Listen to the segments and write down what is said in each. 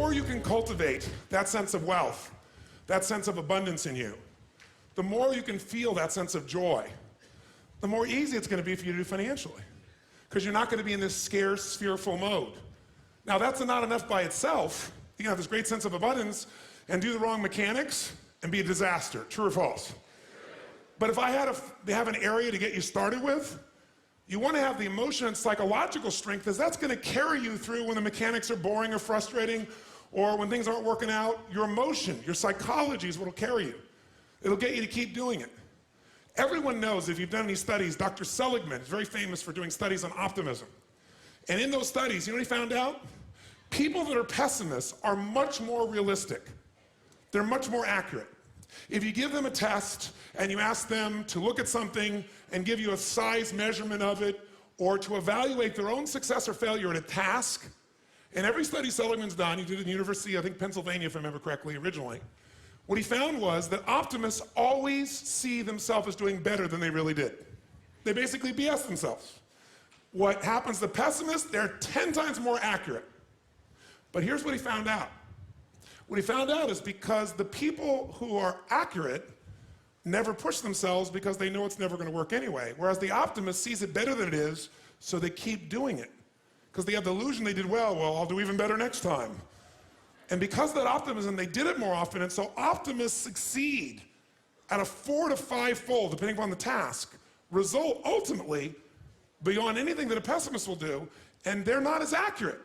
more you can cultivate that sense of wealth, that sense of abundance in you, the more you can feel that sense of joy, the more easy it's going to be for you to do financially. Because you're not going to be in this scarce, fearful mode. Now, that's not enough by itself. You can have this great sense of abundance and do the wrong mechanics and be a disaster. True or false? But if I have an area to get you started with, you want to have the emotion and psychological strength, because that's going to carry you through when the mechanics are boring or frustrating, or when things aren't working out. Your emotion, your psychology is what will carry you. It'll get you to keep doing it. Everyone knows, if you've done any studies, Dr. Seligman is very famous for doing studies on optimism. And in those studies, you know what he found out? People that are pessimists are much more realistic. They're much more accurate. If you give them a test and you ask them to look at something and give you a size measurement of it, or to evaluate their own success or failure at a task, in every study Seligman's done, he did it in the University, I think Pennsylvania if I remember correctly originally, what he found was that optimists always see themselves as doing better than they really did. They basically BS themselves. What happens to pessimists, they're 10 times more accurate. But here's what he found out. What he found out is because the people who are accurate never push themselves because they know it's never going to work anyway. Whereas the optimist sees it better than it is, so they keep doing it. Because they have the illusion they did well, I'll do even better next time. And because of that optimism, they did it more often, and so optimists succeed at a 4 to 5-fold, depending upon the task, result ultimately beyond anything that a pessimist will do, and they're not as accurate.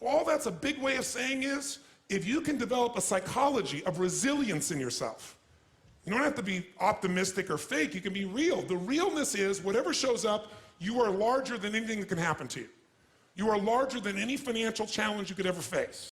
All that's a big way of saying is, if you can develop a psychology of resilience in yourself, you don't have to be optimistic or fake, you can be real. The realness is, whatever shows up, you are larger than anything that can happen to you. You are larger than any financial challenge you could ever face.